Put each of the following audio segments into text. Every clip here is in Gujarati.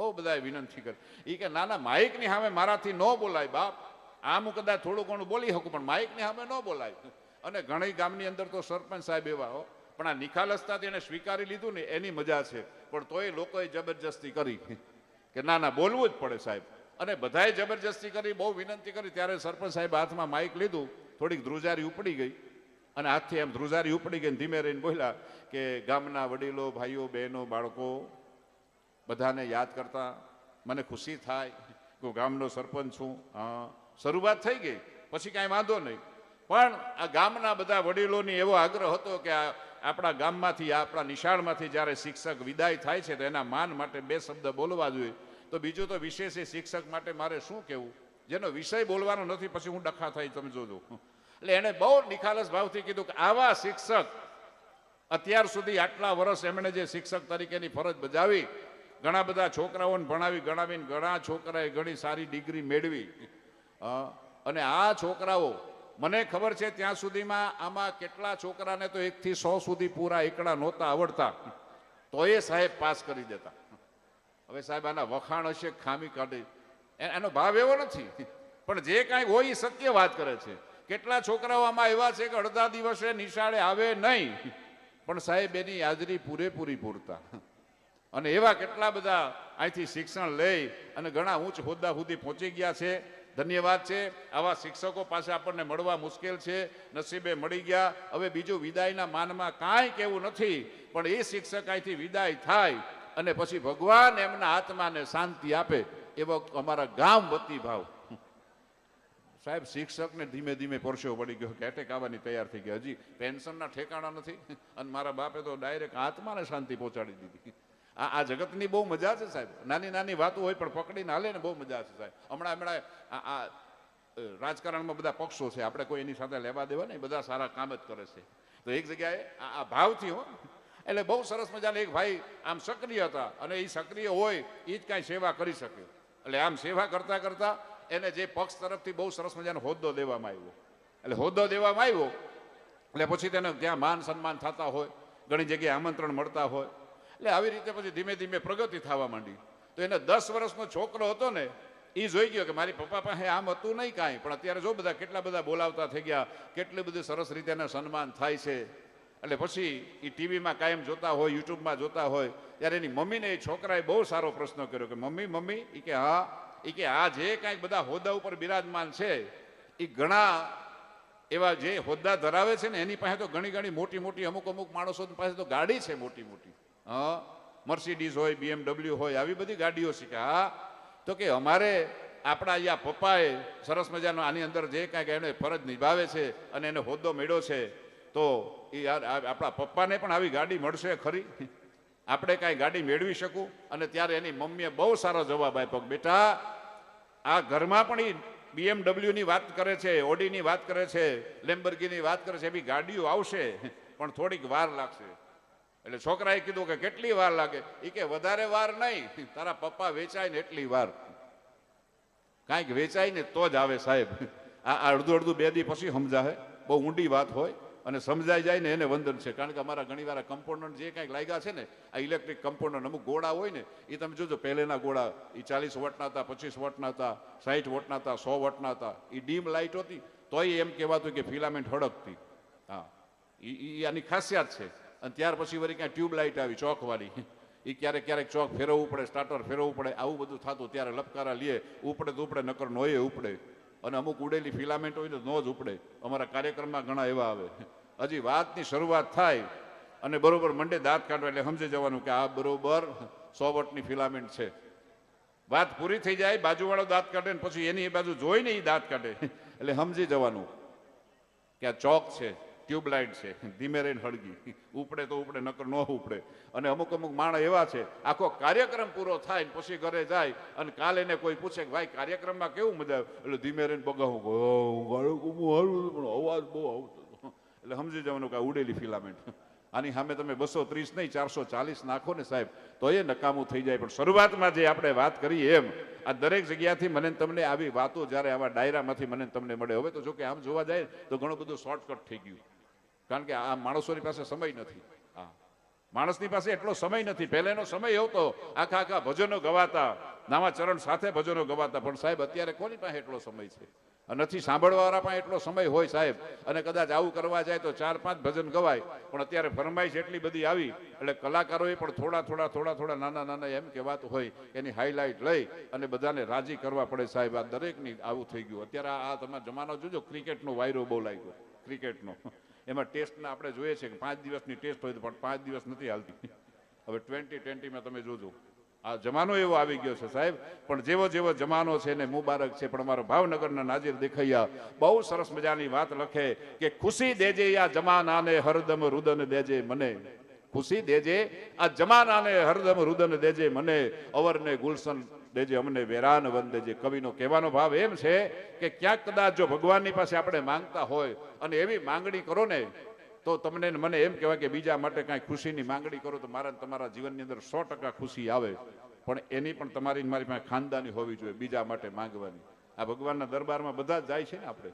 બહુ બધાએ વિનંતી કરી. એ કે નાના માઇકની સામે મારાથી ન બોલાય બાપ, આમ હું કદાચ થોડું ઘણું બોલી શકું પણ માઇકની સામે ન બોલાય. અને ઘણી ગામની અંદર તો સરપંચ સાહેબ એવા હો, પણ આ નિખાલસતાથી એને સ્વીકારી લીધું ને એની મજા છે. પણ તોય લોકોએ જબરજસ્તી કરી કે ના ના બોલવું જ પડે સાહેબ. અને બધાએ જબરજસ્તી કરી, બહુ વિનંતી કરી. ત્યારે સરપંચ સાહેબ હાથમાં માઇક લીધું, થોડીક ધ્રુજારી ઉપડી ગઈ અને હાથથી એમ ધ્રુજારી ઉપડી ગઈ, ધીમે રહીને બોલ્યા કે ગામના વડીલો, ભાઈઓ, બહેનો, બાળકો બધાને યાદ કરતા મને ખુશી થાય કે હું ગામનો સરપંચ છું. હા, શરૂઆત થઈ ગઈ, પછી કાંઈ વાંધો નહીં. પણ આ ગામના બધા વડીલોની એવો આગ્રહ હતો કે આપણા ગામમાંથી, આપણા નિશાળમાંથી જ્યારે શિક્ષક વિદાય થાય છે તો એના માન માટે બે શબ્દ બોલવા જોઈએ. તો બીજું તો વિશેષ શિક્ષક માટે મારે શું કહેવું, જેનો વિષય બોલવાનો નથી, પછી હું ડખા થાય તમે જોજો. એટલે એણે બહુ નિખાલસ ભાવથી કીધું કે આવા શિક્ષક અત્યાર સુધી આટલા વર્ષ એમણે જે શિક્ષક તરીકેની ફરજ બજાવી, ઘણા બધા છોકરાઓને ગણાવીને ઘણા છોકરાએ ઘણી સારી ડિગ્રી મેળવી. અને આ છોકરાઓ, મને ખબર છે ત્યાં સુધીમાં આમાં કેટલા છોકરાને તો 1 થી 100 સુધી પૂરા એકડા નહોતા આવડતા, તો એ સાહેબ પાસ કરી દેતા. હવે સાહેબ આના વખાણ હશે, ખામી કાઢી, એનો ભાવ એવો નથી, પણ જે કાંઈ હોય એ સત્ય વાત કરે છે. કેટલા છોકરાઓ આમાં એવા છે કે અડધા દિવસે નિશાળે આવે નહીં, પણ સાહેબ એની હાજરી પૂરેપૂરી પૂરતા. અને એવા કેટલા બધા અહીંથી શિક્ષણ લઈ અને ઘણા ઉચ્ચ હોદ્દા સુધી પહોંચી ગયા છે. ધન્યવાદ છે. આવા શિક્ષકો પાસે આપણને મળવા મુશ્કેલ છે, નસીબે મળી ગયા. હવે બીજું વિદાયના માનમાં કાંઈ કહેવું નથી, પણ એ શિક્ષક અહીંથી વિદાય થાય અને પછી ભગવાન એમના આત્માને શાંતિ આપે એવો અમારા ગામ વતી ભાવ. સાહેબ શિક્ષકને ધીમે ધીમે પરસેવો પડી ગયો કે એટેક આવવાની તૈયાર થઈ ગયા, હજી પેન્શનના ઠેકાણા નથી. અને મારા બાપે તો ડાયરેક્ટ આત્માને શાંતિ પહોંચાડી દીધી. આ જગતની બહુ મજા છે સાહેબ. નાની નાની વાતો હોય પણ પકડીને હાલે ને બહુ મજા છે સાહેબ. હમણાં આ રાજકારણમાં બધા પક્ષો છે, આપણે કોઈ એની સાથે લેવા દેવા નહીં, બધા સારા કામ જ કરે છે. તો એક જગ્યાએ આ ભાવથી હો, એટલે બહુ સરસ મજાના એક ભાઈ આમ સક્રિય હતા, અને એ સક્રિય હોય એ જ કાંઈ સેવા કરી શકે. એટલે આમ સેવા કરતા કરતા એને જે પક્ષ તરફથી બહુ સરસ મજાનો હોદ્દો દેવામાં આવ્યો. એટલે હોદ્દો દેવામાં આવ્યો એટલે પછી તેને ત્યાં માન સન્માન થતા હોય, ઘણી જગ્યાએ આમંત્રણ મળતા હોય. એટલે આવી રીતે પછી ધીમે ધીમે પ્રગતિ થવા માંડી. તો એને 10 વર્ષનો છોકરો હતો ને, એ જોઈ ગયો કે મારી પપ્પા પાસે આમ હતું નહીં કાંઈ, પણ અત્યારે જો બધા કેટલા બધા બોલાવતા થઈ ગયા, કેટલી બધી સરસ રીતે એને સન્માન થાય છે. એટલે પછી એ ટીવીમાં કાયમ જોતા હોય, યુટ્યુબમાં જોતા હોય, ત્યારે એની મમ્મીને એ છોકરાએ બહુ સારો પ્રશ્ન કર્યો કે મમ્મી એ કે હા, એ કે આ જે કાંઈક બધા હોદ્દા ઉપર બિરાજમાન છે એ ઘણા એવા જે હોદ્દા ધરાવે છે ને એની પાસે તો ઘણી મોટી અમુક માણસો પાસે તો ગાડી છે મોટી. હા, મર્સિડીઝ હોય, BMW હોય, આવી બધી ગાડીઓ છે. કે હા, તો કે અમારે આપણા અહીંયા પપ્પાએ સરસ મજાનો આની અંદર જે કાંઈક એને ફરજ નિભાવે છે અને એને હોદ્દો મળ્યો છે, તો એ આપણા પપ્પાને પણ આવી ગાડી મળશે ખરી? આપણે કાંઈ ગાડી મેળવી શકું? અને ત્યારે એની મમ્મીએ બહુ સારો જવાબ આપ્યો કે બેટા, આ ઘરમાં પણ એ BMW ની વાત કરે છે, ઓડીની વાત કરે છે, લેમ્બોર્ગિની વાત કરે છે, એવી ગાડીઓ આવશે પણ થોડીક વાર લાગશે. એટલે છોકરાએ કીધું કે કેટલી વાર લાગે? એ કે વધારે વાર નહીં, તારા પપ્પા વેચાય ને એટલી વાર. કાંઈક વેચાય ને તો જ આવે સાહેબ. આ અડધું 2 દી પછી સમજાય, બહુ ઊંડી વાત હોય અને સમજાઈ જાય ને એને વંદન છે. કારણ કે અમારા ઘણી વાર કમ્પાઉન્ડર જે કાંઈક લાગ્યા છે ને, આ ઇલેક્ટ્રિક કમ્પાઉન્ડર અમુક ગોળા હોય ને, એ તમે જોજો પહેલેના ગોળા એ 40 વોટના હતા, 25 વોટના હતા, 60 વોટના હતા, 100 વોટના હતા. એ ડીમ લાઇટ હતી તોય એમ કહેવાતું કે ફિલામેન્ટ હળકતી. હા, એ આની ખાસિયત છે. અને ત્યાર પછી વળી ક્યાં ટ્યુબલાઇટ આવી ચોકવાળી, એ ક્યારેક ચોક ફેરવવું પડે, સ્ટાર્ટર ફેરવવું પડે, આવું બધું થતું. ત્યારે લપકારા લે, ઉપડે તો ઉપડે, નકર નોએ ઉપડે. અને અમુક ઉડેલી ફિલામેન્ટ હોય તો નો જ ઉપડે. અમારા કાર્યક્રમમાં ઘણા એવા આવે. હજી વાતની શરૂઆત થાય અને બરોબર મંડે દાંત કાઢવા એટલે સમજી જવાનું કે આ બરોબર 100 વોટની ફિલામેન્ટ છે. વાત પૂરી થઈ જાય, બાજુવાળો દાંત કાઢે ને પછી એની બાજુ જોઈને એ દાંત કાઢે એટલે સમજી જવાનું કે આ ચોક છે, ટ્યુબલાઇટ છે, ધીમે રહીને હળગી, ઉપડે તો ઉપડે, નકર ન ઉપડે. અને અમુક માણસ એવા છે, આખો કાર્યક્રમ પૂરો થાય પછી ઘરે જાય અને કાલે એને કોઈ પૂછે કે ભાઈ કાર્યક્રમમાં કેવું મજા આવે? એટલે ધીમે રહીને બગાવું, પણ અવાજ બહુ આવતો. એટલે સમજી જવાનું કે ઉડેલી ફિલામેન્ટ. આની સામે તમે 230 નહીં 440 નાખો ને સાહેબ તો એ નકામું થઈ જાય. પણ શરૂઆતમાં જે આપણે વાત કરી એમ આ દરેક જગ્યાથી મને તમને આવી વાતો જ્યારે આવા ડાયરામાંથી મને તમને મળે. હવે તો જો કે આમ જોવા જાય તો ઘણું બધું શોર્ટકટ થઈ ગયું, કારણ કે આ માણસોની પાસે સમય નથી. હા, માણસની પાસે એટલો સમય નથી. પહેલેનો સમય એવો તો આખા આખા ભજનો ગવાતા, નામા ચરણ સાથે ભજનો ગવાતા. પણ સાહેબ અત્યારે કોની પાસે એટલો સમય છે? નથી સાંભળવાવાળા પણ એટલો સમય હોય સાહેબ. અને કદાચ આવું કરવા જાય તો 4-5 ભજન ગવાય. પણ અત્યારે ફરમાઈશ એટલી બધી આવી એટલે કલાકારોએ પણ થોડા નાના નાના એમ કહેવાતું હોય એની હાઇલાઇટ લઈ અને બધાને રાજી કરવા પડે સાહેબ. આ દરેકની આવું થઈ ગયું. અત્યારે આ તમારો જમાનો જોજો, ક્રિકેટનો વાયરો બહુ લાગ્યો. ક્રિકેટનો એમાં ટેસ્ટના આપણે જોઈએ છે કે 5 દિવસની ટેસ્ટ હોય પણ 5 દિવસ નથી હાલતી. હવે 2020માં તમે જોજો, આ જમાનો એવો આવી ગયો છે સાહેબ. પણ જેવો જેવો જમાનો છે ને મુબારક છે. પણ અમારો ભાવનગરના નાજીર દેખૈયા બહુ સરસ મજાની વાત લખે કે ખુશી દેજે આ જમાનાને હરદમ રુદન દેજે મને. ખુશી દેજે આ જમાનાને હરદમ રુદન દેજે મને, અવરને ગુલશન દેજે અમને વેરાન વન દેજે. કવિનો કહેવાનો ભાવ એમ છે કે ક્યાંક કદાચ જો ભગવાનની પાસે આપણે માંગતા હોય અને એવી માંગણી કરો ને તો તમને મને એમ કહેવાય કે બીજા માટે કાંઈ ખુશીની માંગણી કરો તો મારા તમારા જીવનની અંદર 100% ખુશી આવે. પણ એની પણ તમારી મારી પાસે ખાનદાની હોવી જોઈએ બીજા માટે માંગવાની. આ ભગવાનના દરબારમાં બધા જ જાય છે ને આપણે.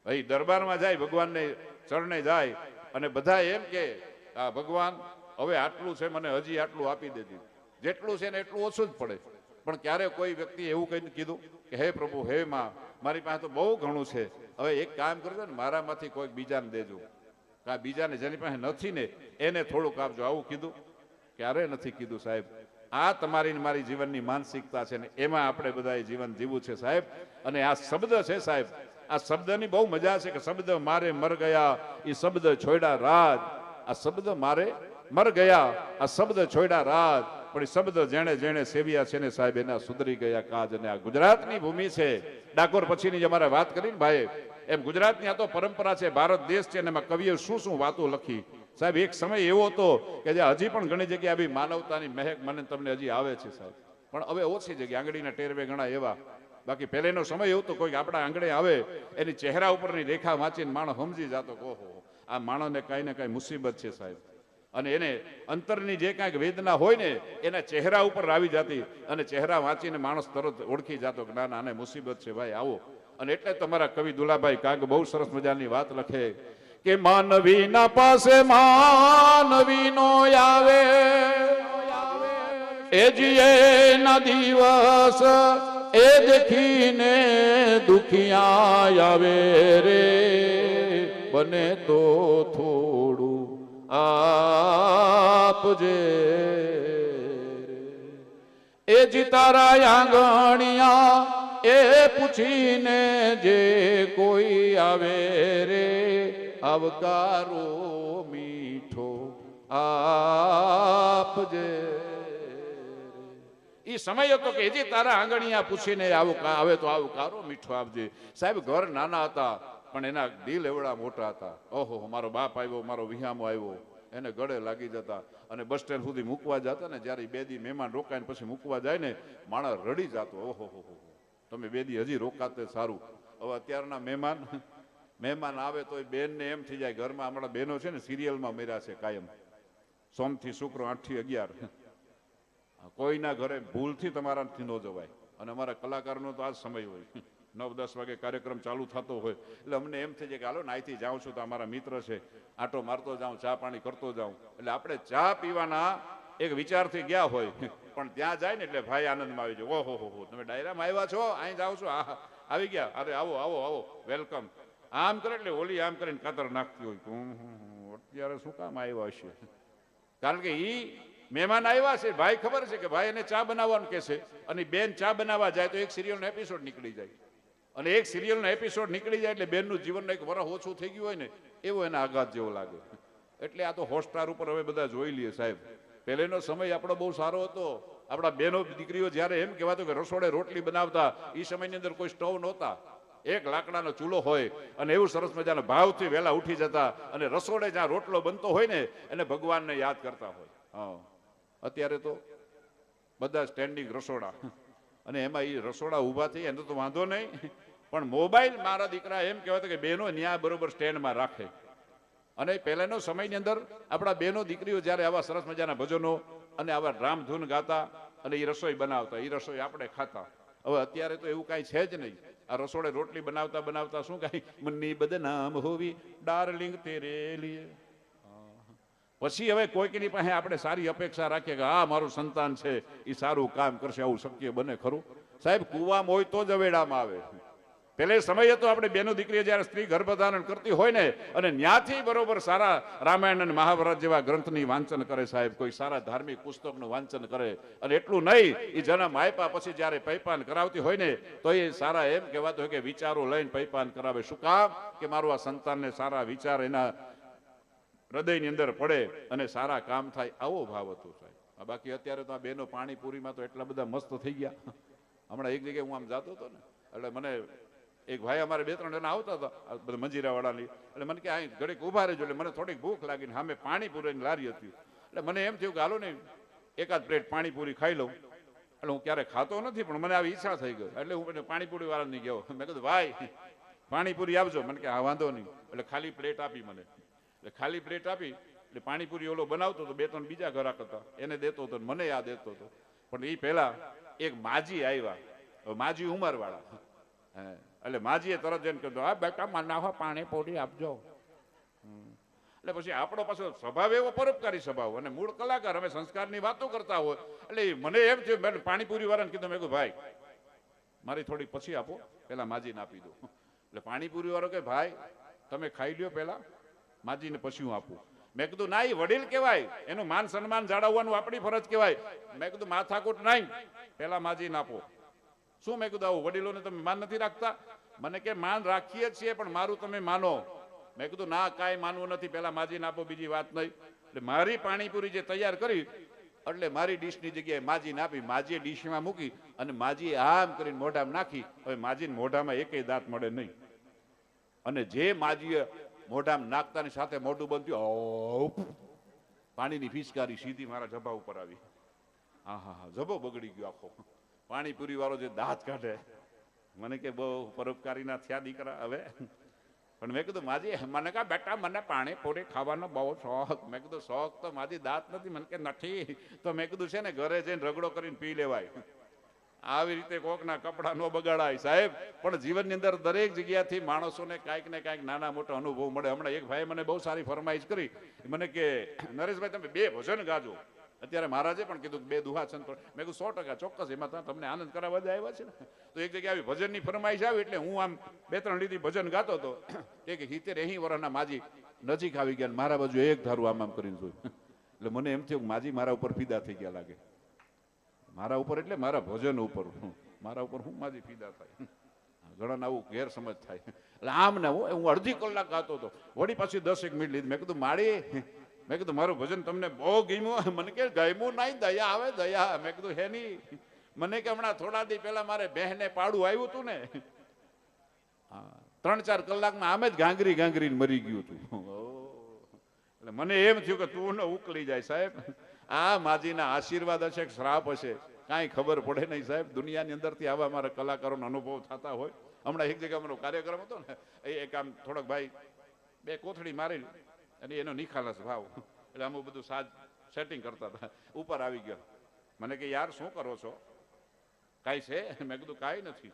ભાઈ દરબારમાં જાય, ભગવાનને ચરણે જાય અને બધા એમ કે આ ભગવાન હવે આટલું છે, મને હજી આટલું આપી દેજો. જેટલું છે ને એટલું ઓછું જ પડે. પણ ક્યારે કોઈ વ્યક્તિ એવું કહીને કીધું કે હે પ્રભુ, હે માં, મારી પાસે તો બહુ ઘણું છે, હવે એક કામ કરજો ને, મારામાંથી કોઈક બીજાને દેજો. આ બીજાને જેની પાસે નથી ને એને થોડુંક આપજો. આવું કીધું? ક્યારે નથી કીધું સાહેબ. આ તમારી મારી જીવનની માનસિકતા છે ને એમાં આપણે બધાએ જીવન જીવવું છે સાહેબ. અને આ શબ્દ છે સાહેબ, આ શબ્દની બહુ મજા છે કે શબ્દ મારે મર ગયા એ શબ્દ છોડ્યા રાજ. આ શબ્દ મારે મર ગયા, આ શબ્દ છોડ્યા રાજ. પણ એ શબ્દ જેણે જેણે સેવ્યા છે ને સાહેબ એના સુધરી ગયા કાજ. અને આ ગુજરાતની ભૂમિ છે. ડાકોર પછીની જે અમારે વાત કરી ને ભાઈ, એમ ગુજરાતની આ તો પરંપરા છે, ભારત દેશ છે. અને એમાં કવિએ શું શું વાતો લખી સાહેબ. એક સમય એવો હતો કે જે હજી પણ ઘણી જગ્યાએ આવી માનવતાની મહેક મને તમને હજી આવે છે સાહેબ. પણ હવે ઓછી જગ્યાએ આંગળીના ટેરવે ઘણા એવા. બાકી પહેલેનો સમય એવો તો કોઈ આપણા આંગણે આવે એની ચહેરા ઉપરની રેખા વાંચીને માણસ સમજી જતો કે ઓહો આ માણસને કાંઈ ને કાંઈ મુસીબત છે સાહેબ. અને એને અંતરની જે કાંઈક વેદના હોય ને એના ચહેરા ઉપર આવી જતી અને ચહેરા વાંચીને માણસ તરત ઓળખી જતો કે ના ના આને મુસીબત છે ભાઈ, આવો. અને એટલે તમારા કવિ દુલાભાઈ કાગ બહુ સરસ મજાની વાત લખે કે માનવીના પાસે માનવીનો આવે એ જીએ ના દિવસ એ દેખીને દુખિયા આવે રે, બને તો થોડું આપજે એ જી તારા આંગણિયા એ પૂછીને જે કોઈ આવે રે, આવકારો મીઠો આપજે. એ સમય હતો કે હજી તારા આંગણિયા પૂછીને આવે તો આવકારો મીઠો આપજે. સાહેબ ઘર નાના હતા પણ એના દિલ એવડા મોટા હતા. ઓહો મારો બાપ આવ્યો, મારો વિહામો આવ્યો, એને ગળે લાગી જતા. અને બસ સ્ટેન્ડ સુધી મૂકવા જતા ને, જ્યારે 2 દી મહેમાન રોકાઈને પછી મૂકવા જાય ને માણસ રડી જતો. ઓહો તમે 2 દી હજી રોકાતે સારું. હવે અત્યારના મહેમાન આવે તો બેનને એમ થઈ જાય ઘરમાં. હમણાં બહેનો છે ને સિરિયલમાં મેર્યા છે કાયમ, સોમથી શુક્ર 8 થી 11. કોઈના ઘરે ભૂલથી તમારાથી ન જવાય. અને અમારા કલાકારનો તો આ જ સમય હોય, 9-10 વાગે કાર્યક્રમ ચાલુ થતો હોય એટલે અમને એમ થઈ જાય કે હાલો ને અહીંથી જાઉં છું તો અમારા મિત્ર છે, આટો મારતો જાઉં, ચા પાણી કરતો જાઉં. એટલે આપણે ચા પીવાના એક વિચારથી ગયા હોય પણ ત્યાં જાય ને એટલે ભાઈ આનંદમાં આવી જાય. ઓહો તમે ડાયરામાં આવ્યા છો, અહીં જાઓ છો, આવી ગયા, અરે આવો આવો આવો, વેલકમ. આમ કરે એટલે ઓલી આમ કરીને કાતર નાખતી હોય, અત્યારે શું કામ આવ્યા હશે? કારણ કે ઈ મહેમાન આવ્યા છે, ભાઈ ખબર છે કે ભાઈ એને ચા બનાવવાનું કે છે. અને બેન ચા બનાવવા જાય તો એક સિરિયલનો એપિસોડ નીકળી જાય. અને એક સિરિયલનો એપિસોડ નીકળી જાય એટલે બેનનું જીવનનું એક વરસ ઓછું થઈ ગયું હોય ને એવો એને આઘાત જેવો લાગે. એટલે આ તો હોટસ્ટાર ઉપર હવે બધા જોઈ લઈએ સાહેબ. પહેલેનો સમય આપણો બહુ સારો હતો. આપણા બહેનો દીકરીઓ જ્યારે એમ કહેવાતું કે રસોડે રોટલી બનાવતા, એ સમયની અંદર કોઈ સ્ટવ નહોતા, એક લાકડાનો ચૂલો હોય અને એવું સરસ મજાના ભાવથી વહેલા ઉઠી જતા અને રસોડે જ્યાં રોટલો બનતો હોય ને એને ભગવાનને યાદ કરતા હોય. હા, અત્યારે તો બધા સ્ટેન્ડિંગ રસોડા. અને એમાં એ રસોડા ઊભા થઈ એનો તો વાંધો નહીં, પણ મોબાઈલ મારા દીકરા એમ કહેવાય કે બહેનો ન્યા બરોબર સ્ટેન્ડમાં રાખે. અને પહેલાનો સમયની અંદર આપણા બહેનો દીકરીઓ જ્યારે આવા સરસ મજાના ભજનો અને આવા રામધૂન ગાતા અને એ રસોઈ બનાવતા, એ રસોઈ આપણે ખાતા. હવે અત્યારે તો એવું કાંઈ છે જ નહીં. આ રસોડે રોટલી બનાવતા બનાવતા શું કાંઈ મનની બદનામ હોવી ડાર્લિંગ તેરે લીએ, પછી હવે કોઈકની પાસે આપણે સારી અપેક્ષા રાખીએ કે આ મારું સંતાન છે એ સારું કામ કરશે, આવું શક્ય બને ખરું? સાહેબ, કુવામાં હોય તો જ અવેડામાં આવે. પેલે સમય હતો આપણે બેનો દીકરીઓ જ્યારે સ્ત્રી ગર્ભધારણ કરતી હોય ને અને ન્યાથી બરોબર સારા રામાયણ અને મહાભારત જેવા ગ્રંથની વાંચન કરે સાહેબ, કોઈ સારા ધાર્મિક પુસ્તકનું વાંચન કરે. અને એટલું નહીં, એ જન્મ આપ્યા પછી જ્યારે પૈપાન કરાવતી હોય ને તો એ સારા એમ કહેવાતું હોય કે વિચારો લઈને પૈપાન કરાવે. શું કામ? કે મારું આ સંતાનને સારા વિચાર એના હૃદયની અંદર પડે અને સારા કામ થાય, આવો ભાવ હતો સાહેબ. બાકી અત્યારે તો આ બેનો પાણીપુરીમાં તો એટલા બધા મસ્ત થઈ ગયા. હમણાં એક જગ્યાએ હું આમ જતો હતો ને એટલે મને એક ભાઈ અમારે 2-3 જણા આવતા હતા બધા મંજીરાવાળાની, એટલે મને કે અહીં ઘડીક ઊભા રહેજો. એટલે મને થોડીક ભૂખ લાગીને સામે પાણીપુરીની લારી હતી. એટલે મને એમ થયું કે હાલો ને એકાદ પ્લેટ પાણીપુરી ખાઈ લઉં. એટલે હું ક્યારે ખાતો નથી પણ મને આવી ઈચ્છા થઈ ગઈ. એટલે હું પાણીપુરી વાળાને ગયો, મેં કીધું ભાઈ પાણીપુરી આપજો. મને કે હા વાંધો નહીં. એટલે ખાલી પ્લેટ આપી મને. એટલે ખાલી પ્લેટ આપી એટલે પાણીપુરી ઓલો બનાવતો હતો, 2-3 બીજા ઘરાક હતા, એને દેતો હતો, મને યાદ દેતો હતો. પણ એ પહેલા એક માજી આવ્યા, માજી ઉંમરવાળા. એટલે માજીએ તરત જઈને કીધું હા બેટા મને પાણીપુરી આપજો. એટલે પછી આપણો પાછો સ્વભાવ એવો પરોપકારી સ્વભાવ અને મૂળ કલાકાર, અમે સંસ્કારની વાતો કરતા હોય. એટલે મને એમ થયું, મેં પાણીપુરી વાળાને કીધું, મેં કીધું ભાઈ મારી થોડી પછી આપો, પેલા માજીને આપી દો. એટલે પાણીપુરી વાળો કે ભાઈ તમે ખાઈ લ્યો પેલા, માજીને પછી હું આપું. મેં કીધું ના, એ વડીલ કહેવાય, એનું માન સન્માન જાળવવાનું આપણી ફરજ કહેવાય. મેં કીધું માથાકૂટ નહીં, પેલા માજીને આપો. શું? મેં કીધું આવું વડીલોને તમે માન નથી રાખતા? મને કે માન રાખીએ છીએ પણ મારું તમે માનો. મેં કીધું ના, કાંઈ માનવું નથી, પેલા માજીને આપો, બીજી વાત નહીં. એટલે મારી પાણીપુરી જે તૈયાર કરી એટલે મારી ડીશની જગ્યાએ માજીને આપી. માજીએ ડીશમાં મૂકી અને માજીએ આમ કરીને મોઢામાં નાખી. હવે માજીને મોઢામાં એકેય દાંત મળે નહીં. અને જે માજીએ મોઢામાં નાખતાની સાથે મોઢું બંધ થયું, પાણીની ફિસકારી સીધી મારા જભા ઉપર આવી. હા હા હા, જભો બગડી ગયો આખો. પાણીપુરી વાળો જે દાંત કાઢે, મને કે બહુ પરોપકારીના થયા દીકરા હવે. પણ મેં કીધું માજી, મને કહા બેટા મને પાણીપુરી ખાવાનો બહુ શોખ. મેં કીધું શોખ તો માજી દાંત નથી. મને કે નથી. તો મેં કીધું છે ને ઘરે જઈને રગડો કરીને પી લેવાય. આવી રીતે કોકના કપડા નો બગાડાય સાહેબ. પણ જીવનની અંદર દરેક જગ્યાથી માણસોને કાંઈક ને કાંઈક નાના મોટા અનુભવ મળે. હમણાં એક ભાઈ મને બહુ સારી ફરમાઈશ કરી, મને કે નરેશભાઈ તમે 2 ભજન ગાજો. અત્યારે મહારાજે પણ કીધું કે 2 દુહા છંદ. મેં કીધું 100% ચોક્કસ, એમાં તમને આનંદ કરાવવા જ આવ્યા છે ને. તો એક જગ્યાએ આવી ભજનની ફરમાઈશ આવી એટલે હું આમ 2-3 લીધી ભજન ગાતો હતો. એક 70-80 વર્ષના માજી નજીક આવી ગયા, મારા બાજુ એક ધારું આમ કરીને જોયું. એટલે મને એમ થયું કે માજી મારા ઉપર ફિદા થઈ ગયા લાગે. મારા ઉપર એટલે મારા ભજન ઉપર, મારા ઉપર હું માજી ફિદા થાય. ઘણા આવું ગેરસમજ થાય. એટલે આમ ને હું અડધી કલાક ગાતો હતો, વળી પાછી 10 મિનિટ લીધી. મેં કીધું માળી, મેં કીધું મારું ભજન તમને બહુ ગમ્યું? મને કે ગમ્યું નહીં, દયા આવે દયા. મેં કીધું હે નહીં. મને કે હમણાં થોડા દી પહેલા મારે બહેને પાડું આવ્યું હતું ને, 3-4 કલાકમાં આમે જ ગાંગરી મરી ગયું હતું. એટલે મને એમ થયું કે તું ને ઉકળી જાય સાહેબ. આ માજીના આશીર્વાદ હશે કે શ્રાપ હશે કાંઈ ખબર પડે નહીં સાહેબ. દુનિયાની અંદરથી આવા અમારા કલાકારોનો અનુભવ થતા હોય. હમણાં એક જગ્યાએ અમારો કાર્યક્રમ હતો ને, એક આમ થોડોક ભાઈ 2 કોથળી મારી અને એનો નિખાલસ ભાવ, એટલે અમે બધું સાજ સેટિંગ કરતા હતા. ઉપર આવી ગયો, મને કે યાર શું કરો છો, કાંઈ છે? મેં કીધું કાંઈ નથી.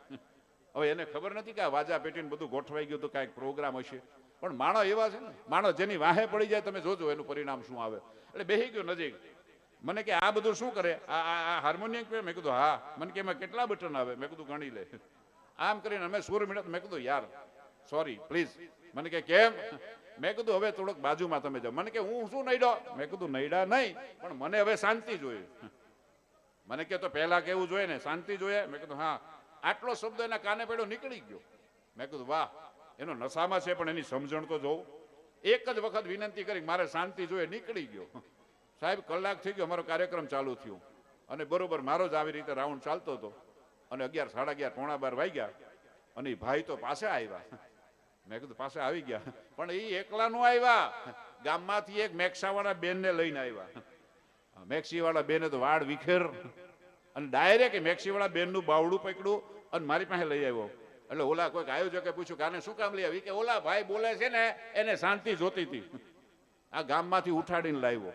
હવે એને ખબર નથી કે આ વાજા પેટીને બધું ગોઠવાઈ ગયું તો કાંઈક પ્રોગ્રામ હશે. પણ માણો એવા છે ને, માણો જેની વાહે પડી જાય તમે જોજો એનું પરિણામ શું આવે. એટલે બેસી ગયો નજીક. મને કે આ બધું શું કરે, આ હાર્મોનિયમ કે? મેં કીધું હા. મને કે એમાં કેટલા બટન આવે? મેં કીધું ગણી લે. આમ કરીને અમે સુર મિનિટ. મેં કીધું યાર સોરી પ્લીઝ. મને કે કેમ? મેં કીધું હવે થોડોક બાજુમાં તમે જાઓ. મને કે હું શું નઈડો? મેં કીધું નઈડા નહીં, પણ મને હવે શાંતિ જોઈએ. મને કે તો પહેલા કેવું જોઈએ ને, શાંતિ જોઈએ. મેં કીધું હા. આટલો શબ્દ એના કાને પડ્યો, નીકળી ગયો. મેં કીધું વાહ, એનો નશામાં છે પણ એની સમજણ તો જોઉં. એક જ વખત વિનંતી કરી મારે શાંતિ જોઈએ, નીકળી ગયો સાહેબ. કલાક થઈ ગયો, અમારો કાર્યક્રમ ચાલુ થયો અને બરોબર મારો જ આવી રીતે રાઉન્ડ ચાલતો હતો અને 11, 11:30, પોણા 12 વાગ્યા અને એ ભાઈ તો પાસે આવ્યા. મેં કીધું પાસે આવી ગયા, પણ એ એકલા નો આવ્યા. ગામમાંથી એક મેક્સાવાળા બેનને લઈને આવ્યા. મેક્સીવાળા બેને તો વાળ વિખેર અને ડાયરેક્ટ મેક્સીવાળા બેનનું બાવડું પકડ્યું અને મારી પાસે લઈ આવ્યો. એટલે ઓલા કોઈક આયોજકે પૂછ્યું કે આને શું કામ લઈ આવી? કે ઓલા ભાઈ બોલે છે ને એને શાંતિ જોતી હતી, આ ગામમાંથી ઉઠાડીને લાવ્યો.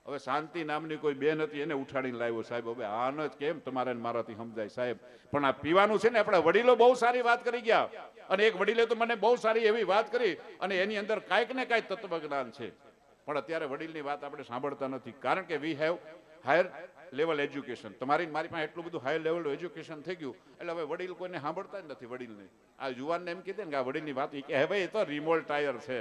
હવે શાંતિ નામની કોઈ બેન હતી, એને ઉઠાડીને લાવ્યો સાહેબ. હવે આનો જ કેમ તમારે મારાથી સમજાય સાહેબ. પણ આ પીવાનું છે ને, આપણા વડીલો બહુ સારી વાત કરી ગયા અને એક વડીલે તો મને બહુ સારી એવી વાત કરી અને એની અંદર કાંઈક ને કાંઈક તત્વજ્ઞાન છે. પણ અત્યારે વડીલની વાત આપણે સાંભળતા નથી, કારણ કે we have higher level education. તમારી મારી પાસે એટલું બધું હાયર લેવલ એજ્યુકેશન થઈ ગયું એટલે હવે વડીલ કોઈને સાંભળતા જ નથી. વડીલને આ યુવાનને એમ કીધે ને કે આ વડીલની વાત, એ કે હે ભાઈ એ તો રિમોલ્ડ ટાયર છે.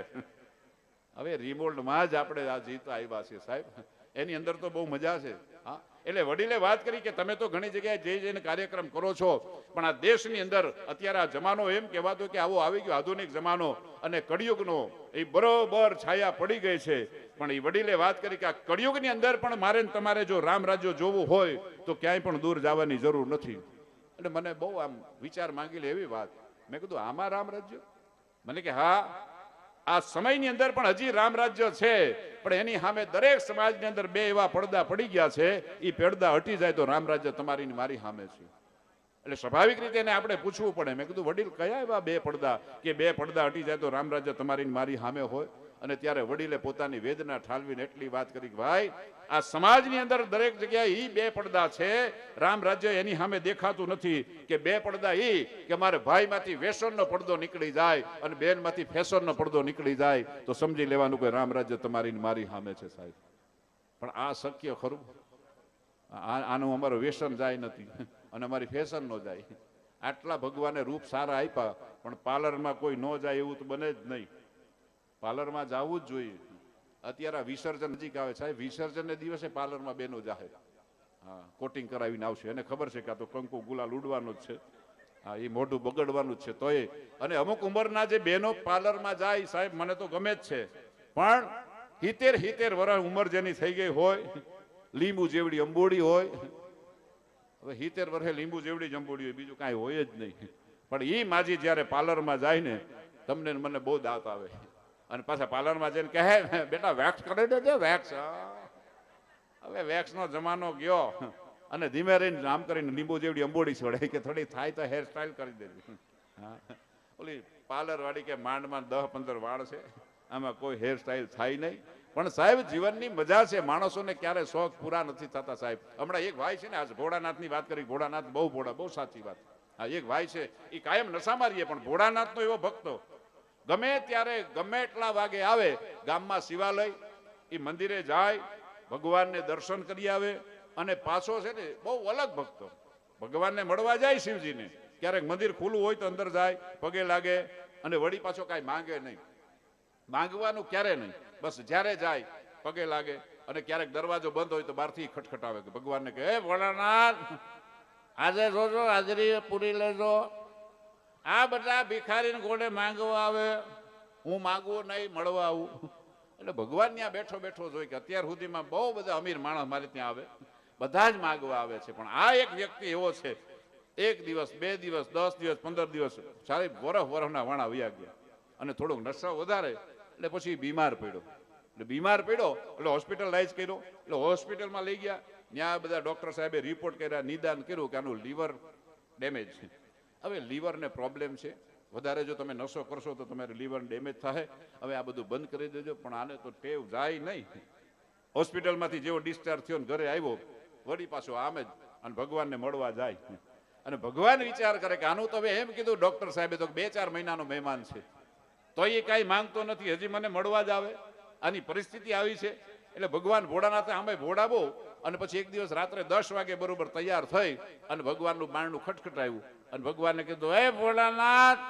હવે રિમોલ્ડમાં જ આપણે આ જીતા આવ્યા છીએ સાહેબ, એની અંદર તો બહુ મજા છે. હા, એટલે વડીલે વાત કરી કે તમે તો ઘણી જગ્યાએ જઈ જઈને કાર્યક્રમ કરો છો, પણ આ દેશની અંદર અત્યારે આ જમાનો એમ કહેવાતો કે આવો આવી ગયો આધુનિક જમાનો અને કળિયુગનો એ બરોબર છાયા પડી ગઈ છે. પણ એ વડીલે વાત કરી કે આ કળિયુગની અંદર પણ મારે ને તમારે જો રામ રાજ્ય જોવું હોય તો ક્યાંય પણ દૂર જવાની જરૂર નથી. એટલે મને બહુ આમ વિચાર માંગી લે એવી વાત. મેં કીધું આમાં રામ રાજ્ય? મને કે હા, આ સમયની અંદર પણ હજી રામ રાજ્ય છે, પણ એની સામે દરેક સમાજની અંદર બે એવા પડદા પડી ગયા છે, એ પડદા હટી જાય તો રામ રાજ્ય તમારી ને મારી સામે છે. એટલે સ્વાભાવિક રીતે એને આપણે પૂછવું પડે. મેં કીધું વડીલ કયા એવા બે પડદા કે બે પડદા હટી જાય તો રામ રાજ્ય તમારી ને મારી સામે હોય? અને ત્યારે વડીલે પોતાની વેદના ઠાલવીને એટલી વાત કરી કે ભાઈ આ સમાજની અંદર દરેક જગ્યાએ ઈ બે પડદા છે, રામ રાજ્ય એની સામે દેખાતું નથી. કે બે પડદા ઈ કે મારે ભાઈમાંથી વેસનનો પડદો નીકળી જાય અને બેનમાંથી ફેશનનો પડદો નીકળી જાય તો સમજી લેવાનું કે રામ રાજ્ય તમારી મારી સામે છે સાહેબ. પણ આ શક્ય ખરું? આનું અમારું વેસન જાય નથી અને અમારી ફેશન નો જાય. આટલા ભગવાને રૂપ સારા આપ્યા પણ પાર્લરમાં કોઈ ન જાય એવું તો બને જ નહીં. પાર્લરમાં જવું જ જોઈએ. અત્યારે વિસર્જન નજીક આવે સાહેબ, વિસર્જનને દિવસે પાર્લરમાં બેનો જાહે, હા, કોટિંગ કરાવીને આવશે. એને ખબર છે કે આ તો કંકુ ગુલાલ ઉડવાનું જ છે, હા, એ મોઢું બગડવાનું જ છે. તોય અને અમુક ઉંમરના જે બહેનો પાર્લરમાં જાય સાહેબ મને તો ગમે જ છે, પણ 70 વર્ષ ઉંમર જેની થઈ ગઈ હોય, લીંબુ જેવડી અંબોડી હોય. હવે 70 વર્ષે લીંબુ જેવડી જ અંબોડી હોય, બીજું કાંઈ હોય જ નહીં. પણ એ માજી જ્યારે પાર્લરમાં જાય ને તમને મને બહુ દાંત આવે. અને પાછા પાર્લરમાં જઈને કહે બેટા વેક્સ કરી દેજે વેક્સ. હવે વેક્સનો જમાનો ગયો અને ધીમે રહીને આમ કરીને લીંબુ જેવડી અંબોડી છોડે કે થોડી થાય તો હેર સ્ટાઈલ કરી દેવી. હા, ઓલી પાર્લર વાળી કે માંડમાં 10-15 વાળ છે, આમાં કોઈ હેર સ્ટાઈલ થાય નહીં. પણ સાહેબ જીવનની મજા છે, માણસોને ક્યારે શોખ પૂરા નથી થતા સાહેબ. હમણાં એક ભાઈ છે ને, આજ ભોળાનાથની વાત કરી, ભોળાનાથ બહુ ભોળા, બહુ સાચી વાત. હા, એક ભાઈ છે એ કાયમ નશા મારીએ પણ ભોળાનાથનો એવો ભક્તો ગમે ત્યારે ગમે એટલા વાગે આવે, ગામમાં શિવાલય એ મંદિરે જાય, ભગવાનને દર્શન કરી આવે અને પાછો છે ને બહુ અલગ ભક્તો ભગવાનને મળવા જાય શિવજીને. ક્યારેક મંદિર ખુલ્લું હોય તો અંદર જાય, પગે લાગે અને વળી પાછો કાંઈ માંગે નહીં. માંગવાનું ક્યારે નહીં, બસ જ્યારે જાય પગે લાગે અને ક્યારેક દરવાજો બંધ હોય તો બહારથી ખટખટાવે કે ભગવાનને કે હે ભોળાનાથ આજે જોજો હાજરી પૂરી લેજો. આ બધા ભિખારીને ગોળે માંગવા આવે, હું માંગવું નહીં મળવા આવું. એટલે ભગવાન ત્યાં બેઠો બેઠો જોઈ કે અત્યાર સુધીમાં બહુ બધા અમીર માણસ મારે ત્યાં આવે, બધા જ માંગવા આવે છે, પણ આ એક વ્યક્તિ એવો છે, 1 દિવસ 2 દિવસ 10 દિવસ 15 દિવસ સારી વરસના વાણા વયા ગયા અને થોડોક નશો વધારે એટલે પછી બીમાર પડ્યો. એટલે બીમાર પડ્યો એટલે હોસ્પિટલાઇઝ કર્યો. એટલે હોસ્પિટલમાં લઈ ગયા, ત્યાં બધા ડોક્ટર સાહેબે રિપોર્ટ કર્યા, નિદાન કર્યું કે આનું લીવર ડેમેજ છે. હવે લીવરને પ્રોબ્લેમ છે, વધારે જો તમે નશો કરશો તો તમારે લીવર ડેમેજ થાય. હવે આ બધું બંધ કરી દેજો. પણ આને તો ટેવ જાય નહીં. હોસ્પિટલમાંથી જેવો ડિસ્ચાર્જ થયો ને ઘરે આવ્યો, વળી પાછો આમ જ અને ભગવાનને મળવા જાય. અને ભગવાન વિચાર કરે કે આનું તો હવે એમ કીધું ડોક્ટર સાહેબે તો 2-4 મહિનાનો મહેમાન છે, તો એ કાંઈ માંગતો નથી, હજી મને મળવા જ આવે. આની પરિસ્થિતિ આવી છે. એટલે ભગવાન ભોળાનાથે આમે ભોળાવો અને પછી એક દિવસ રાત્રે 10 વાગે બરોબર તૈયાર થઈ અને ભગવાનનું બારણું ખટખટાવ્યું અને ભગવાનને કીધું હે ભોળાનાથ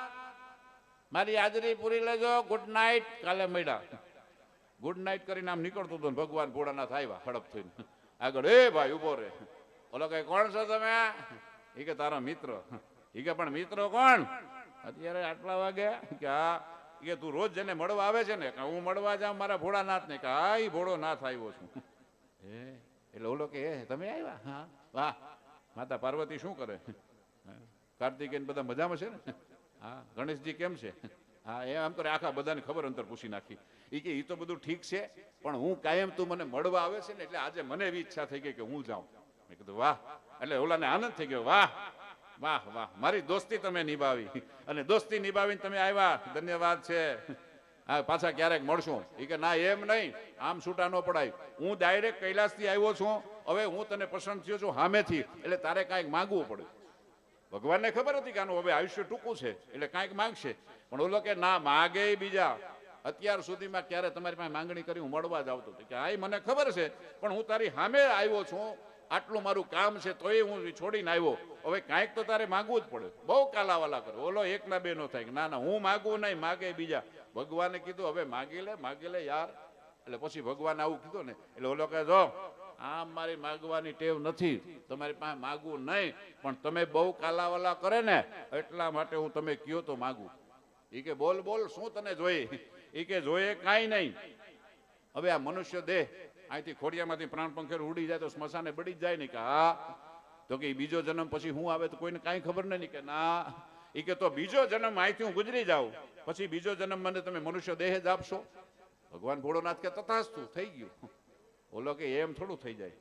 મારી હાજરી પૂરી લેજો, ગુડ નાઇટ. કાલે મળ્યા, ગુડ નાઇટ કરીને આમ નીકળતો હતો ભગવાન ભોળાનાથ આવ્યા હડપ થઈને આગળ. એ ભાઈ ઉભો રે. ઓલો કઈ કોણ છો તમે? એ કે તારા મિત્ર. એ કે પણ મિત્રો કોણ અત્યારે આટલા વાગે? કે હા. કે તું રોજ જેને મળવા આવે છે ને? કે હું મળવા જાઉં મારા ભોળાનાથ ને. કે હા એ ભોળો નાથ આવ્યો છું. એટલે ઓલો કે તમે આવ્યા? હા. વાહ, માતા પાર્વતી શું કરે? કાર્તિકેયન બધા મજામાં છે ને? હા. ગણેશજી કેમ છે? હા. એ આમ કરે આખા બધાને ખબર અંતર પૂછી નાખી. એ કે એ તો બધું ઠીક છે પણ હું કાયમ તું મને મળવા આવે છે ને એટલે આજે મને એવી ઈચ્છા થઈ ગઈ કે હું જાઉં. મેં કીધું વાહ. એટલે ઓલાને આનંદ થઈ ગયો, વાહ વાહ વાહ, મારી દોસ્તી તમે નિભાવી અને દોસ્તી નિભાવીને તમે આવ્યા, ધન્યવાદ છે. હા, પાછા ક્યારેક મળશું. એ કે ના એમ નહીં, આમ છૂટા ન પડાય. હું ડાયરેક્ટ કૈલાસથી આવ્યો છું, હવે હું તને પસંદ થયો છું સામેથી, એટલે તારે કાંઈક માંગવું પડે. ભગવાનને ખબર હતી કે આનું હવે આયુષ્ય ટૂંકું છે એટલે કાંઈક માંગશે. પણ ઓલો કે ના માગે બીજા અત્યાર સુધીમાં ક્યારે તમારી પાસે માંગણી કરી હું મળવા જ આવતો હતો કે આ મને ખબર છે, પણ હું તારી સામે આવ્યો છું, આટલું મારું કામ છે તોય હું છોડીને આવ્યો, હવે કાંઈક તો તારે માગવું જ પડે. બહુ કાલાવાલા કરે. ઓલો એકના બે નો થાય, ના ના હું માગું નહીં, માગે બીજા. ભગવાને કીધું હવે માગી લે યાર. એટલે પછી ભગવાન આવું કીધું ને એટલે ઓલો કહે જો આ મારી માગવાની ટેવ નથી, તમારી પાસે માગવું નહીં, પણ તમે બહુ કાલાવાલા કરે ને એટલા માટે હું તમે કયો તો માગું. એ કે બોલ બોલ શું તને જોઈએ? એ કે જોઈએ કાંઈ નહીં. હવે આ મનુષ્ય દેહ અહીંથી ખોડિયામાંથી પ્રાણ પંખેર ઉડી જાય તો સ્મશાને બળી જાય ને? કે હા. તો કે બીજો જન્મ પછી હું આવે તો કોઈને કાંઈ ખબર નહીં? કે ના. એ કે તો બીજો જન્મ અહીંથી હું ગુજરી જાઉં પછી બીજો જન્મ મને તમે મનુષ્ય દેહ જ આપશો? ભગવાન ભોળોનાથ કે તથાસ્તુ, થઈ ગયું. ઓલો કે એમ થોડું થઈ જાય,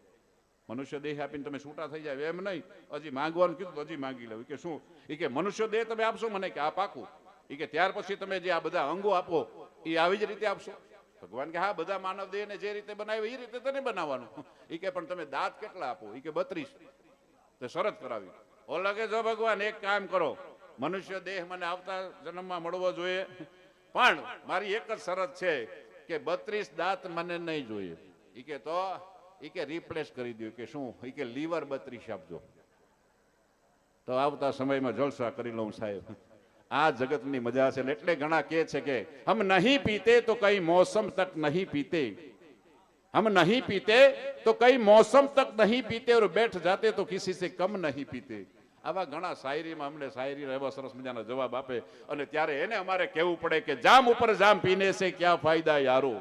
મનુષ્ય દેહ આપીને તમે છૂટા થઈ જાય એમ નહીં, હજી માંગવાનું કીધું તો હજી માંગી લઉં. કે શું? એ કે મનુષ્ય દેહ તમે આપશો મને? કે આ પાકું. એ કે ત્યાર પછી તમે જે આ બધા અંગો આપો એ આવી જ રીતે આપશો? ભગવાન કે હા, બધા માનવ દેહને જે રીતે બનાવ્યો એ રીતે તને બનાવવાનું. એ કે પણ તમે દાંત કેટલા આપો? એ કે 32. તો શરત કરાવી. ઓલા કે જો ભગવાન એક કામ કરો, મનુષ્ય દેહ મને આવતા જન્મમાં મળવો જોઈએ, પણ મારી એક જ શરત છે કે 32 દાંત મને નહીં જોઈએ. એ કે તો? એ કે રિપ્લેસ કરી દો. કે શું? એ કે લીવર 32 આપજો. તો આવતા સમયમાં જલસા કરી લઉં સાહેબ. આ જગતની મજા છે. એટલે ઘણા કહે છે કે હમ નહીં પીતે તો કઈ મોસમ તક નહીં પીતે, हम नहीं पीते तो कई मौसम तक नहीं पीते और बैठ जाते तो किसी से कम नहीं पीते. આવા ઘણા શાયરીમાં અમને શાયરી એવા સરસ મજાના જવાબ આપે અને ત્યારે એને અમારે કહેવું પડે કે જામ ઉપર જામ પીને से क्या फायदा यारो,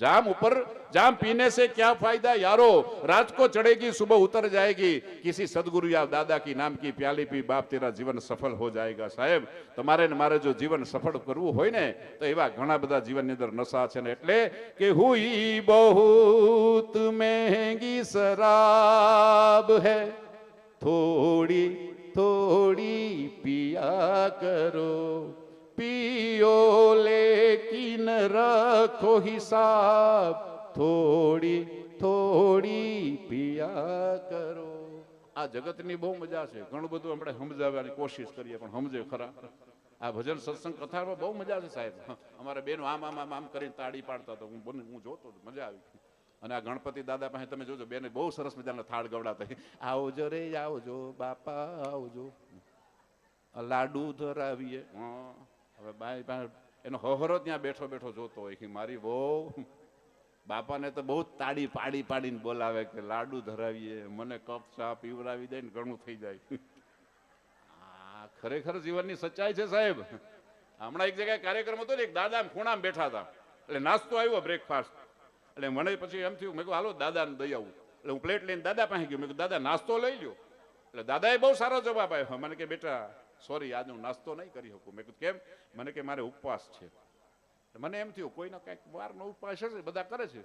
जाम ऊपर जाम पीने से क्या फायदा यारो, रात को चढ़ेगी सुबह उतर जाएगी, किसी सदगुरु या दादा की नाम की प्याली पी बाप तेरा जीवन सफल हो जाएगा. साहेब તમારે ને મારે જો જીવન સફળ કરવું હોય ને તો એવા ઘણા બધા જીવનની અંદર નશા છે ને એટલે કે હુઈ બહુત મહેંગી શરાબ હૈ, થોડી થોડી પિયા કરો, पियो लेकिन रखो हिसाब, थोड़ी थोड़ी पिया કરો. આ જગતની બહુ મજા છે. ઘણું બધું આપણે સમજાવવાની કોશિશ કરીએ પણ સમજે ખરા? આ ભજન સત્સંગ કથામાં બહુ મજા છે સાહેબ. અમારા બેનો આમ આમ આમ આમ કરીને તાળી પાડતા તો હું જોતો મજા આવી. અને આ ગણપતિ દાદા પાસે તમે જોજો, બેને બહુ સરસ મજાના થાળ ગવડાતા, આવજો રે આવજો બાપા આવજો, લાડુ ધરાવીએ. હવે બાઈ પાસે એનો હોહરો ત્યાં બેઠો બેઠો જોતો હોય કે મારી બહુ બાપાને તો બહુ તાળી પાડી પાડીને બોલાવે કે લાડુ ધરાવીએ, મને કપ ચા પીવડાવી દે ને ઘણું થઈ જાય. આ ખરેખર જીવનની સચ્ચાઈ છે સાહેબ. હમણાં એક જગ્યાએ કાર્યક્રમ હતો ને, એક દાદા ખૂણામાં બેઠા હતા એટલે નાસ્તો આવ્યો બ્રેકફાસ્ટ. એટલે મને પછી એમ થયું, મેં કહ્યું હાલો દાદાને દઈ આવું. એટલે હું પ્લેટ લઈને દાદા પાસે ગયો. મેં કીધું દાદા નાસ્તો લઈ લ્યો. એટલે દાદાએ બહુ સારો જવાબ આપ્યો. મને કે બેટા સોરી આજ હું નાસ્તો નહીં કરી શકું. મેં કીધું કેમ? મને કે મારે ઉપવાસ છે. મને એમ થયું કોઈનો કંઈક વારનો ઉપવાસ હશે, બધા કરે છે.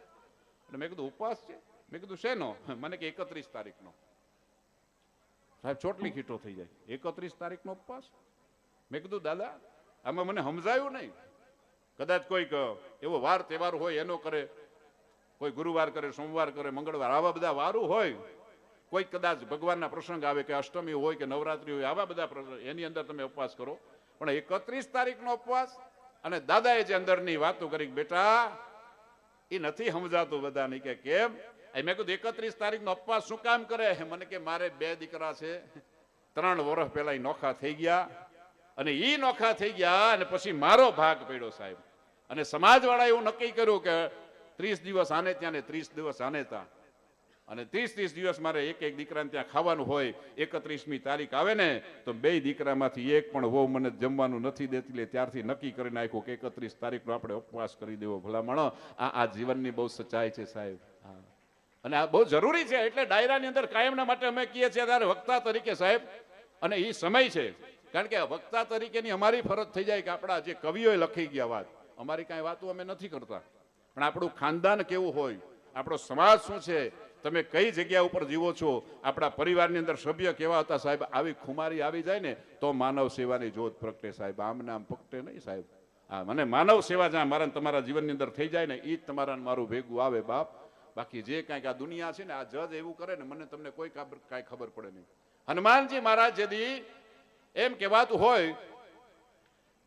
એટલે મેં કીધું ઉપવાસ છે? મેં કીધું શેનો? મને કે 31 તારીખનો. સાહેબ ચોટલી ખીટો થઈ જાય. 31 તારીખનો ઉપવાસ? મેં કીધું દાદા આમાં મને સમજાયું નહીં. કદાચ કોઈક એવો વાર તહેવાર હોય એનો કરે, કોઈ ગુરુવાર કરે, સોમવાર કરે, મંગળવાર, આવા બધા વારું હોય. કોઈ કદાચ ભગવાનના પ્રસંગ આવે કે અષ્ટમી હોય કે નવરાત્રી હોય, આવા બધા એની અંદર તમે ઉપવાસ કરો. પણ 31 તારીખનો ઉપવાસ? અને દાદાએ જે અંદરની વાતો કરી બેટા એ નથી સમજાતું બધાને. કે કેમ? મેં કીધું 31 તારીખનો ઉપવાસ શું કામ કરે? મને કે મારે 2 દીકરા છે, 3 વર્ષ પહેલા નોખા થઈ ગયા અને ઈ નોખા થઈ ગયા અને પછી મારો ભાગ પડ્યો સાહેબ. અને સમાજવાળા એવું નક્કી કર્યું કે 30 દિવસ આને ત્યાં ને 30 દિવસ આને ત્યાં, અને 30 દિવસ મારે એક એક દીકરાને ત્યાં ખાવાનું હોય. 31મી તારીખ આવે ને તો 2 દીકરામાંથી એક પણ વહુ મને જમવાનું નથી દેતી. લે ત્યારથી નક્કી કરી નાખ્યું કે 31 તારીખનો આપણે ઉપવાસ કરી દેવો. ભલામણો આ જીવનની બહુ સચ્ચાઈ છે સાહેબ. અને આ બહુ જરૂરી છે. એટલે ડાયરાની અંદર કાયમના માટે અમે કહીએ છીએ ત્યારે વક્તા તરીકે સાહેબ, અને એ સમય છે. કારણ કે વક્તા તરીકેની અમારી ફરજ થઈ જાય કે આપણા જે કવિઓએ લખી ગયા વાત, અમારી કાંઈ વાતો અમે નથી કરતા, પણ આપણું ખાનદાન કેવું હોય, આપણો સમાજ શું છે, તમે કઈ જગ્યા ઉપર જીવો છો, આપણા પરિવારની અંદર સભ્ય કેવા હતા સાહેબ, આવી ખુમારી આવી જાય ને તો માનવ સેવાની જોત પ્રગટે સાહેબ. આમ નામ પ્રગટે નહીં સાહેબ. હા, મને માનવ સેવા જ્યાં મારા તમારા જીવનની અંદર થઈ જાય ને એ જ તમારા મારું ભેગું આવે બાપ. બાકી જે કાંઈક આ દુનિયા છે ને, આ જજ એવું કરે ને મને તમને કોઈ કાંઈ ખબર પડે નહીં. હનુમાનજી મહારાજ જેદી એમ કહેવાતું હોય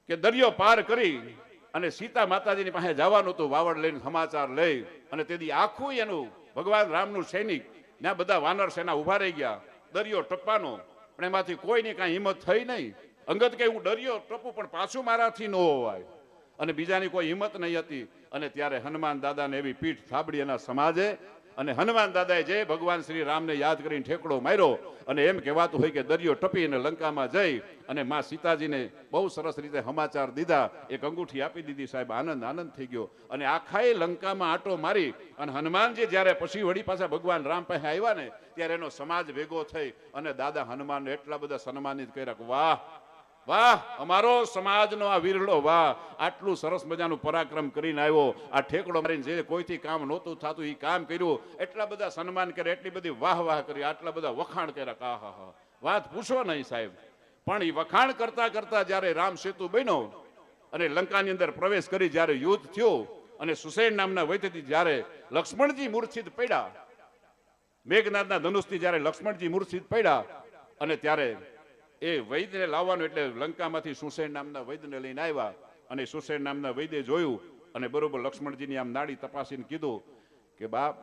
કે દરિયો પાર કરી અને સીતા માતાજીની પાસે જવાનું હતું વાવડ લઈને સમાચાર લઈ, અને તેથી આખું એનું ભગવાન રામનું સૈનિક ત્યાં બધા વાનર સેના ઉભા રહી ગયા, દરિયો ટપ્પાનો, પણ એમાંથી કોઈની કાંઈ હિંમત થઈ નહીં. અંગત કે હું દરિયો ટપું પણ પાછું મારાથી ન હોવાય, અને બીજાની કોઈ હિંમત નહીં હતી. અને ત્યારે હનુમાન દાદાને એવી પીઠ થાબડી એના સમાજે, અને હનુમાન દાદાએ જે ભગવાન શ્રી રામને યાદ કરીને ઠેકડો માર્યો, અને એમ કહેવાતું હોય કે દરિયો ટપીને લંકામાં જઈ અને માં સીતાજીને બહુ સરસ રીતે સમાચાર દીધા, એક અંગૂઠી આપી દીધી. સાહેબ આનંદ થઈ ગયો, અને આખાએ લંકામાં આટો મારી અને હનુમાનજી જ્યારે પછી વળી પાછા ભગવાન રામ પાસે આવ્યા ને ત્યારે એનો સમાજ ભેગો થઈ અને દાદા હનુમાનને એટલા બધા સન્માનિત કર્યા કે વાહ વાહ, અમારો સમાજનો આ વીરડો, વાહ, આટલું સરસ મજાનું પરાક્રમ કરીને આવ્યો, આ ઠેકડો મારીને જે કોઈથી કામ નહોતું થતું એ કામ કર્યું, એટલા બધા સન્માન કર્યા, એટલી બધી વાહ કરી, આટલા બધા વખાણ કર્યા. હા, વાત પૂછો નહીં સાહેબ. પણ એ વખાણ કરતા કરતા જ્યારે રામ સેતુ બન્યો અને લંકાની અંદર પ્રવેશ કરી જ્યારે યુદ્ધ થયું અને સુસેન નામના વૈદ્યથી જ્યારે લક્ષ્મણજી મૂર્છિત પડ્યા, મેઘનાથના ધનુષથી જ્યારે લક્ષ્મણજી મૂર્છિત પડ્યા, અને ત્યારે એ વૈદ્યને લાવવાનું, એટલે લંકામાંથી સુસેન નામના વૈદ્યને લઈને આવ્યા, અને સુસેન નામના વૈદ્ય જોયું અને બરોબર લક્ષ્મણજીની આમ નાડી તપાસીને કીધું કે બાપ,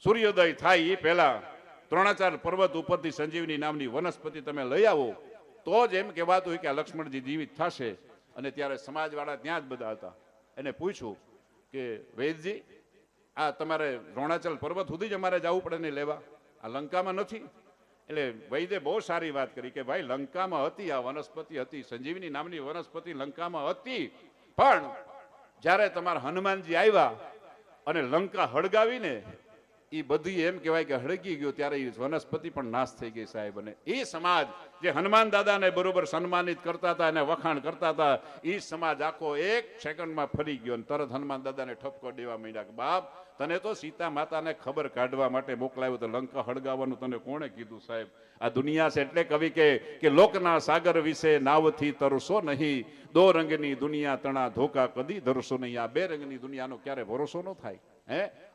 સૂર્યોદય થાય એ પહેલા દ્રોણાચાર્ય પર્વત ઉપરથી સંજીવની નામની વનસ્પતિ તમે લઈ આવો, તો જ એમ કહેવાતું હોય કે આ લક્ષ્મણજી જીવિત થશે. અને ત્યારે સમાજવાળા ત્યાં જ બધા હતા. એને પૂછ્યું કે વૈદજી, આ તમારે દ્રોણાચલ પર્વત સુધી જ અમારે જવું પડે ને લેવા, આ લંકામાં નથી? એટલે વૈદ્ય બહુ સારી વાત કરી કે ભાઈ, લંકામાં હતી આ વનસ્પતિ, હતી સંજીવની નામની વનસ્પતિ લંકામાં હતી, પણ જ્યારે તમારા હનુમાનજી આવ્યા અને લંકા હળગાવીને એ બધી એમ કહેવાય કે હળગી ગયો, ત્યારે એ વનસ્પતિ પણ નાશ થઈ ગઈ સાહેબ. અને એ સમાજ જે હનુમાન દાદાને બરોબર સન્માનિત કરતા હતા અને વખાણ કરતા હતા, એ સમાજ આખો એક સેકન્ડમાં ફરી ગયો અને તરત હનુમાન દાદાને ઠપકો દેવા માંડ્યા કે બાપ, તને તો સીતા માતાને ખબર કાઢવા માટે મોકલાવ્યો, તો લંકા હળગાવવાનું તને કોણે કીધું સાહેબ? આ દુનિયા છે એટલે કવિ કે લોકના સાગર વિશે નાવથી તરસો નહીં, દો રંગની દુનિયા તણા ધોકા કદી ધરસો નહીં. આ બે રંગની દુનિયાનો ક્યારે ભરોસો ન થાય.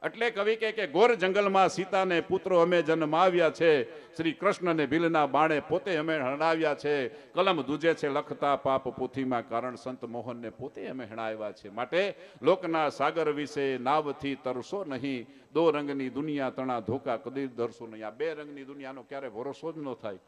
એટલે કવિ કે ગોર જંગલમાં સીતાને પુત્રો અમે જન્માવ્યા છે, શ્રી કૃષ્ણને ભીલના બાણે પોતે અમે હણાવ્યા છે, કલમ દૂજે છે લખતા પાપ પોથીમાં, કારણ સંત મોહનને પોતે અમે હણાવ્યા છે. માટે લોકના સાગર વિશે નાવથી તરસો નહીં, દો રંગની દુનિયા તણા ધોકા કદી ધરસો નહીં. આ બે રંગની દુનિયાનો ક્યારે ભરોસો જ ન થાય.